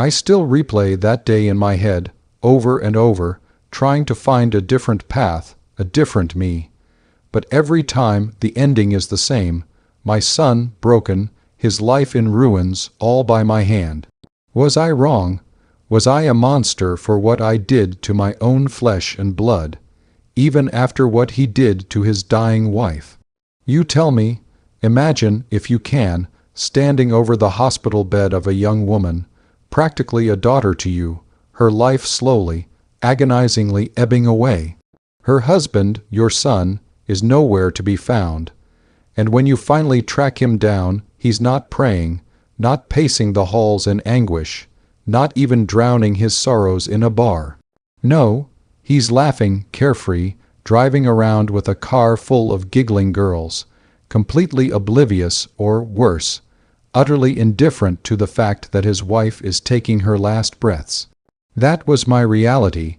I still replay that day in my head, over and over, trying to find a different path, a different me. But every time the ending is the same, my son broken, his life in ruins, all by my hand. Was I wrong? Was I a monster for what I did to my own flesh and blood, even after what he did to his dying wife? You tell me, imagine, if you can, standing over the hospital bed of a young woman, practically a daughter to you, her life slowly, agonizingly ebbing away. Her husband, your son, is nowhere to be found. And when you finally track him down, he's not praying, not pacing the halls in anguish, not even drowning his sorrows in a bar. No, he's laughing, carefree, driving around with a car full of giggling girls, completely oblivious, or worse, utterly indifferent to the fact that his wife is taking her last breaths. That was my reality.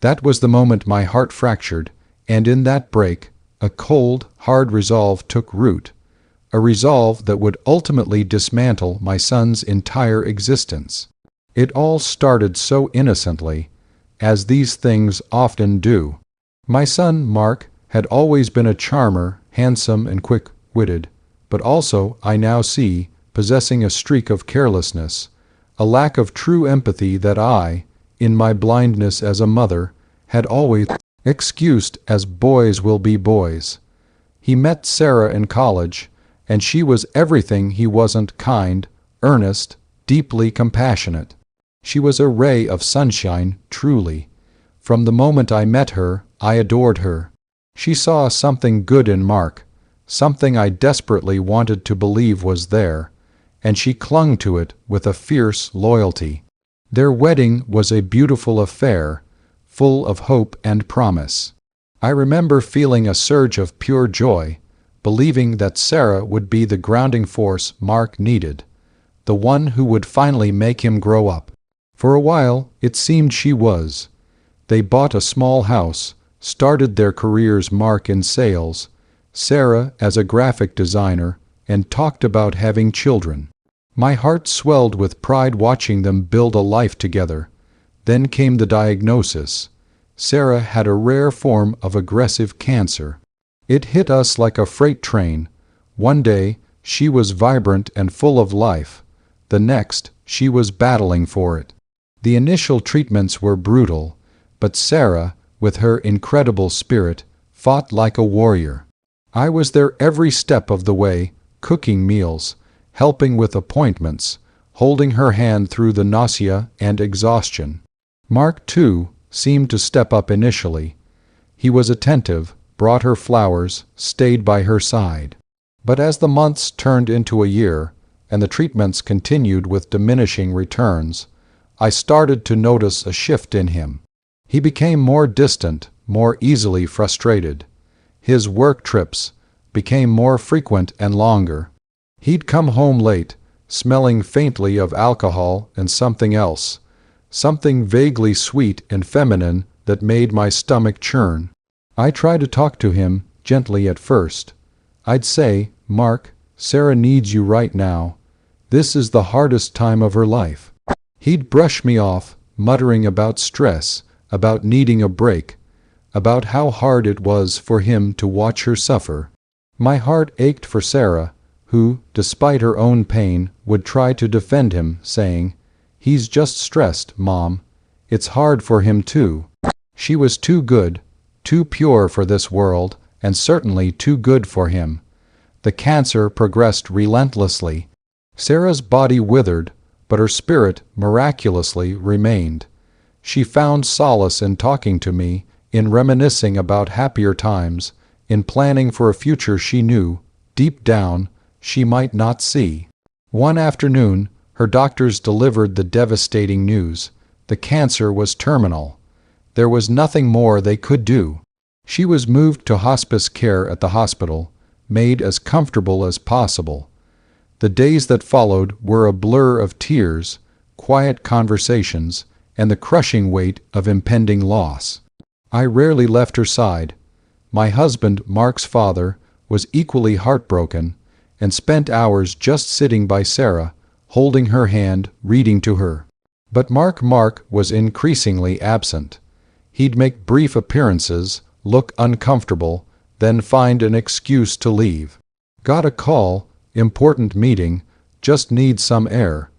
That was the moment my heart fractured, and in that break, a cold, hard resolve took root, a resolve that would ultimately dismantle my son's entire existence. It all started so innocently, as these things often do. My son, Mark, had always been a charmer, handsome and quick-witted, but also, I now see, possessing a streak of carelessness, a lack of true empathy that I, in my blindness as a mother, had always excused as boys will be boys. He met Sarah in college, and she was everything he wasn't: kind, earnest, deeply compassionate. She was a ray of sunshine, truly. From the moment I met her, I adored her. She saw something good in Mark, something I desperately wanted to believe was there, and she clung to it with a fierce loyalty. Their wedding was a beautiful affair, full of hope and promise. I remember feeling a surge of pure joy, believing that Sarah would be the grounding force Mark needed, the one who would finally make him grow up. For a while, it seemed she was. They bought a small house, started their careers, Mark in sales, Sarah as a graphic designer, and talked about having children. My heart swelled with pride watching them build a life together. Then came the diagnosis. Sarah had a rare form of aggressive cancer. It hit us like a freight train. One day, she was vibrant and full of life. The next, she was battling for it. The initial treatments were brutal, but Sarah, with her incredible spirit, fought like a warrior. I was there every step of the way, cooking meals, helping with appointments, holding her hand through the nausea and exhaustion. Mark, too, seemed to step up initially. He was attentive, brought her flowers, stayed by her side. But as the months turned into a year, and the treatments continued with diminishing returns, I started to notice a shift in him. He became more distant, more easily frustrated. His work trips became more frequent and longer. He'd come home late, smelling faintly of alcohol and something else, something vaguely sweet and feminine that made my stomach churn. I tried to talk to him, gently at first. I'd say, "Mark, Sarah needs you right now. This is the hardest time of her life." He'd brush me off, muttering about stress, about needing a break, about how hard it was for him to watch her suffer. My heart ached for Sarah, who, despite her own pain, would try to defend him, saying, "He's just stressed, Mom. It's hard for him too." She was too good, too pure for this world, and certainly too good for him. The cancer progressed relentlessly. Sarah's body withered, but her spirit miraculously remained. She found solace in talking to me, in reminiscing about happier times, in planning for a future she knew, deep down, she might not see. One afternoon, her doctors delivered the devastating news. The cancer was terminal. There was nothing more they could do. She was moved to hospice care at the hospital, made as comfortable as possible. The days that followed were a blur of tears, quiet conversations, and the crushing weight of impending loss. I rarely left her side. My husband, Mark's father, was equally heartbroken, and spent hours just sitting by Sarah, holding her hand, reading to her. But Mark was increasingly absent. He'd make brief appearances, look uncomfortable, then find an excuse to leave. Got a call, important meeting, just need some air.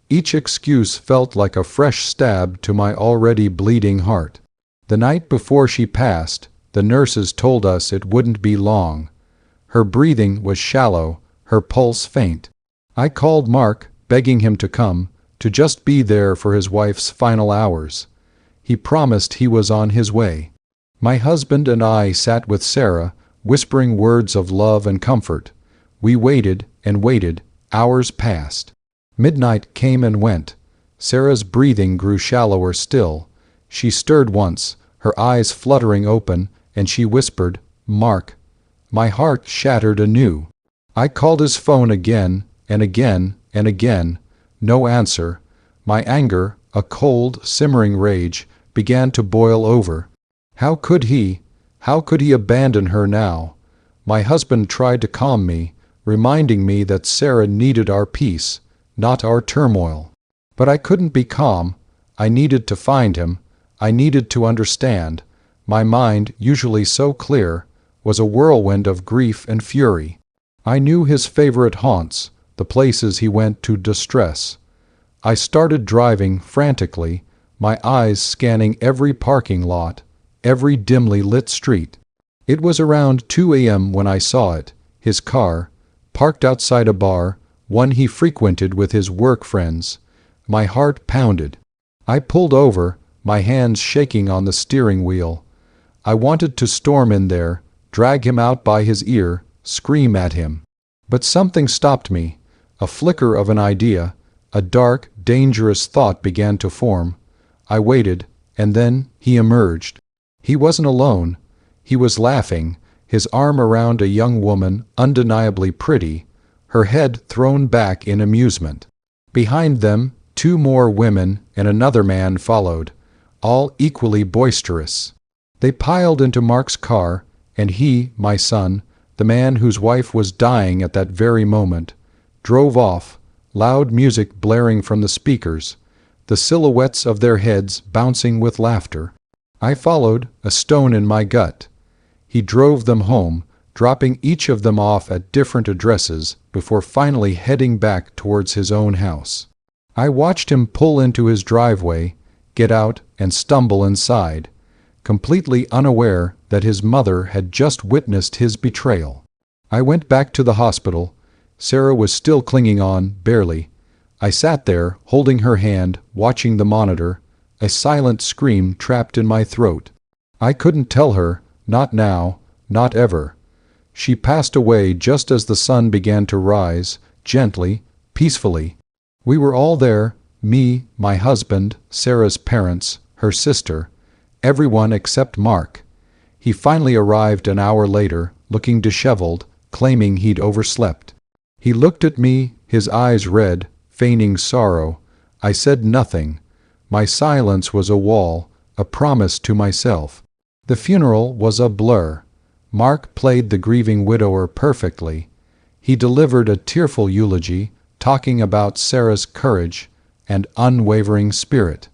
Each excuse felt like a fresh stab to my already bleeding heart. The night before she passed, the nurses told us it wouldn't be long. Her breathing was shallow, her pulse faint. I called Mark, begging him to come, to just be there for his wife's final hours. He promised he was on his way. My husband and I sat with Sarah, whispering words of love and comfort. We waited and waited. Hours passed. Midnight came and went. Sarah's breathing grew shallower still. She stirred once, her eyes fluttering open, and she whispered, "Mark." My heart shattered anew. I called his phone again and again and again. No answer. My anger, a cold, simmering rage, began to boil over. How could he abandon her now? My husband tried to calm me, reminding me that Sarah needed our peace, not our turmoil. But I couldn't be calm. I needed to find him. I needed to understand. My mind, usually so clear, was a whirlwind of grief and fury. I knew his favorite haunts, the places he went to distress. I started driving frantically, my eyes scanning every parking lot, every dimly lit street. It was around 2 a.m. when I saw it, his car, parked outside a bar, one he frequented with his work friends. My heart pounded. I pulled over, my hands shaking on the steering wheel. I wanted to storm in there, drag him out by his ear, scream at him. But something stopped me. A flicker of an idea, a dark, dangerous thought began to form. I waited, and then he emerged. He wasn't alone. He was laughing, his arm around a young woman, undeniably pretty, her head thrown back in amusement. Behind them, 2 more women and another man followed, all equally boisterous. They piled into Mark's car, and he, my son, the man whose wife was dying at that very moment, drove off, loud music blaring from the speakers, the silhouettes of their heads bouncing with laughter. I followed, a stone in my gut. He drove them home, dropping each of them off at different addresses before finally heading back towards his own house. I watched him pull into his driveway, get out, and stumble inside, completely unaware that his mother had just witnessed his betrayal. I went back to the hospital. Sarah was still clinging on, barely. I sat there, holding her hand, watching the monitor, a silent scream trapped in my throat. I couldn't tell her, not now, not ever. She passed away just as the sun began to rise, gently, peacefully. We were all there, me, my husband, Sarah's parents, her sister, everyone except Mark. He finally arrived an hour later, looking disheveled, claiming he'd overslept. He looked at me, his eyes red, feigning sorrow. I said nothing. My silence was a wall, a promise to myself. The funeral was a blur. Mark played the grieving widower perfectly. He delivered a tearful eulogy, talking about Sarah's courage and unwavering spirit,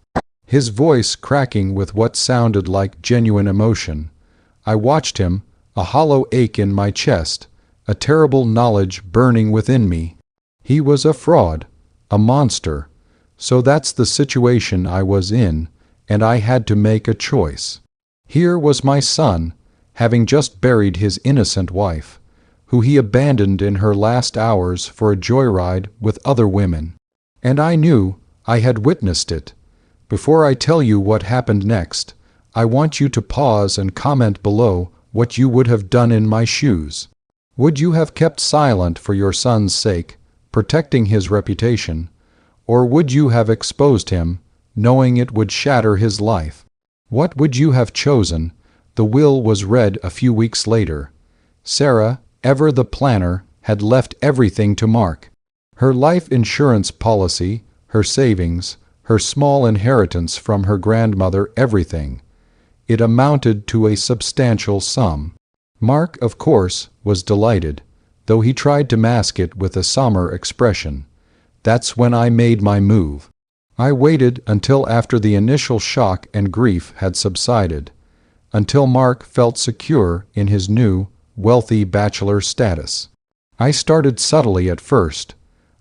his voice cracking with what sounded like genuine emotion. I watched him, a hollow ache in my chest, a terrible knowledge burning within me. He was a fraud, a monster. So that's the situation I was in, and I had to make a choice. Here was my son, having just buried his innocent wife, who he abandoned in her last hours for a joyride with other women. And I knew, I had witnessed it. Before I tell you what happened next, I want you to pause and comment below what you would have done in my shoes. Would you have kept silent for your son's sake, protecting his reputation, or would you have exposed him, knowing it would shatter his life? What would you have chosen? The will was read a few weeks later. Sarah, ever the planner, had left everything to Mark. Her life insurance policy, her savings, her small inheritance from her grandmother, everything. It amounted to a substantial sum. Mark, of course, was delighted, though he tried to mask it with a somber expression. That's when I made my move. I waited until after the initial shock and grief had subsided, until Mark felt secure in his new, wealthy bachelor status. I started subtly at first.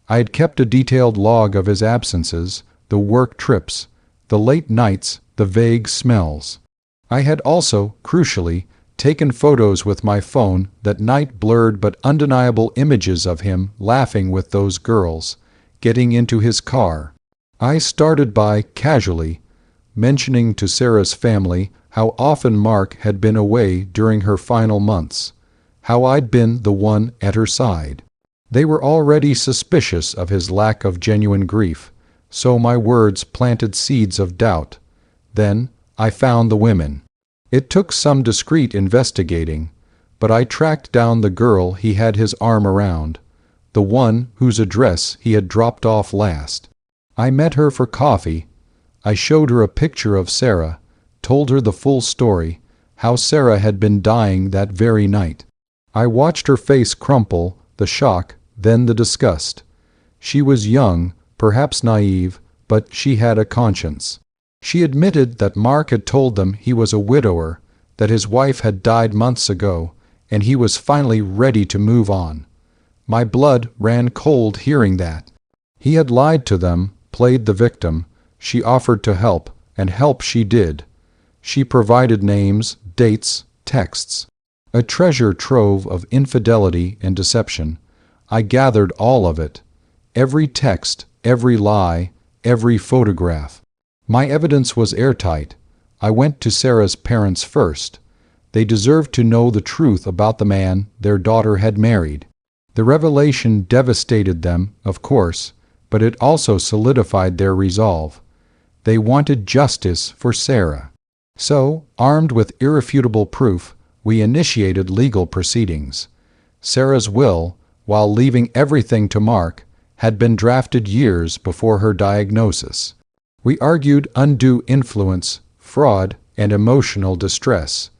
I had kept a detailed log of his absences, the work trips, the late nights, the vague smells. I had also, crucially, taken photos with my phone that night, blurred but undeniable images of him laughing with those girls, getting into his car. I started by, casually, mentioning to Sarah's family how often Mark had been away during her final months, how I'd been the one at her side. They were already suspicious of his lack of genuine grief, so my words planted seeds of doubt. Then I found the women. It took some discreet investigating, but I tracked down the girl he had his arm around, the one whose address he had dropped off last. I met her for coffee. I showed her a picture of Sarah, told her the full story, how Sarah had been dying that very night. I watched her face crumple, the shock, then the disgust. She was young, perhaps naive, but she had a conscience. She admitted that Mark had told them he was a widower, that his wife had died months ago, and he was finally ready to move on. My blood ran cold hearing that. He had lied to them, played the victim. She offered to help, and help she did. She provided names, dates, texts. A treasure trove of infidelity and deception. I gathered all of it. Every text, every lie, every photograph. My evidence was airtight. I went to Sarah's parents first. They deserved to know the truth about the man their daughter had married. The revelation devastated them, of course, but it also solidified their resolve. They wanted justice for Sarah. So, armed with irrefutable proof, we initiated legal proceedings. Sarah's will, while leaving everything to Mark, had been drafted years before her diagnosis. We argued undue influence, fraud, and emotional distress.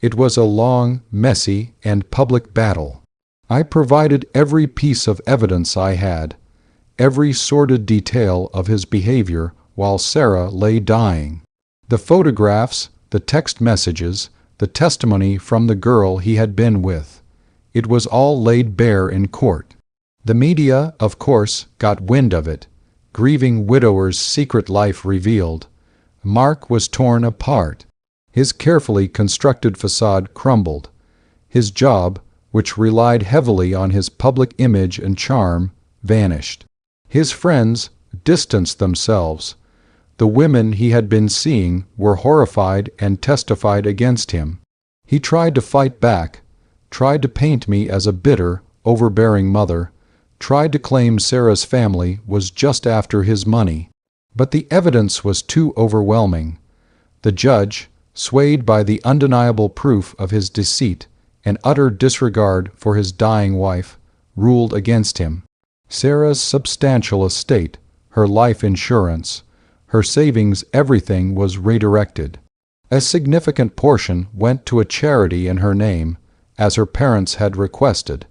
It was a long, messy, and public battle. I provided every piece of evidence I had, every sordid detail of his behavior while Sarah lay dying. The photographs, the text messages, the testimony from the girl he had been with. It was all laid bare in court. The media, of course, got wind of it. Grieving widower's secret life revealed. Mark was torn apart. His carefully constructed facade crumbled. His job, which relied heavily on his public image and charm, vanished. His friends distanced themselves. The women he had been seeing were horrified and testified against him. He tried to fight back, tried to paint me as a bitter, overbearing mother, tried to claim Sarah's family was just after his money. But the evidence was too overwhelming. The judge, swayed by the undeniable proof of his deceit and utter disregard for his dying wife, ruled against him. Sarah's substantial estate, her life insurance, her savings, everything was redirected. A significant portion went to a charity in her name, as her parents had requested,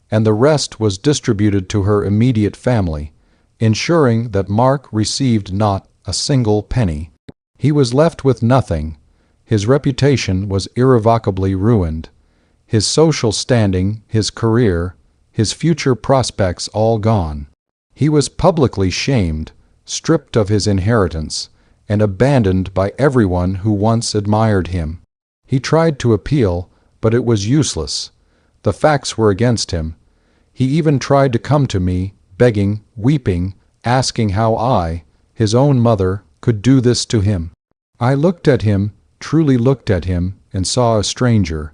and the rest was distributed to her immediate family, ensuring that Mark received not a single penny. He was left with nothing. His reputation was irrevocably ruined. His social standing, his career, his future prospects all gone. He was publicly shamed, stripped of his inheritance, and abandoned by everyone who once admired him. He tried to appeal, but it was useless. The facts were against him. He even tried to come to me, begging, weeping, asking how I, his own mother, could do this to him. I looked at him, truly looked at him, and saw a stranger.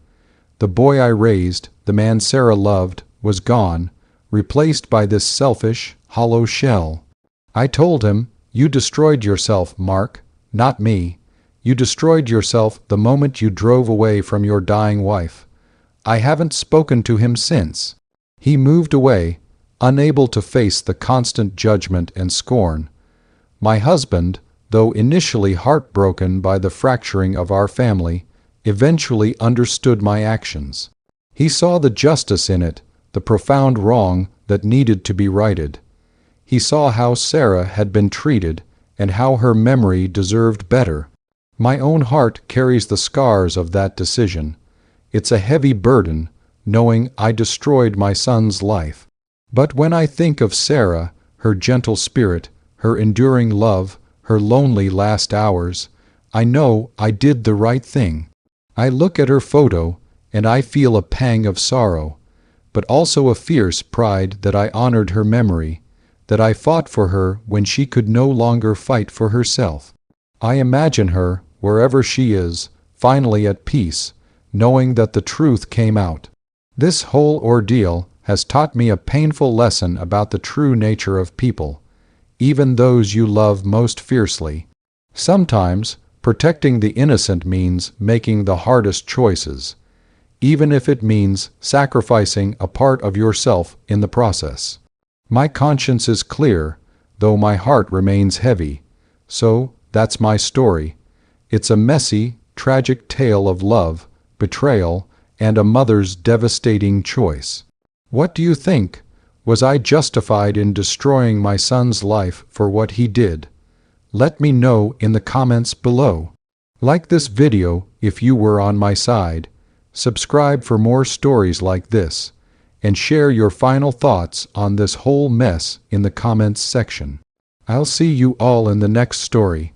The boy I raised, the man Sarah loved, was gone, replaced by this selfish, hollow shell. I told him, "You destroyed yourself, Mark, not me. You destroyed yourself the moment you drove away from your dying wife." I haven't spoken to him since. He moved away, unable to face the constant judgment and scorn. My husband, though initially heartbroken by the fracturing of our family, eventually understood my actions. He saw the justice in it, the profound wrong that needed to be righted. He saw how Sarah had been treated and how her memory deserved better. My own heart carries the scars of that decision. It's a heavy burden, knowing I destroyed my son's life. But when I think of Sarah, her gentle spirit, her enduring love, her lonely last hours, I know I did the right thing. I look at her photo, and I feel a pang of sorrow, but also a fierce pride that I honored her memory, that I fought for her when she could no longer fight for herself. I imagine her, wherever she is, finally at peace, knowing that the truth came out. This whole ordeal has taught me a painful lesson about the true nature of people, even those you love most fiercely. Sometimes, protecting the innocent means making the hardest choices, even if it means sacrificing a part of yourself in the process. My conscience is clear, though my heart remains heavy. So, that's my story. It's a messy, tragic tale of love, betrayal, and a mother's devastating choice. What do you think? Was I justified in destroying my son's life for what he did? Let me know in the comments below. Like this video if you were on my side, subscribe for more stories like this, and share your final thoughts on this whole mess in the comments section. I'll see you all in the next story.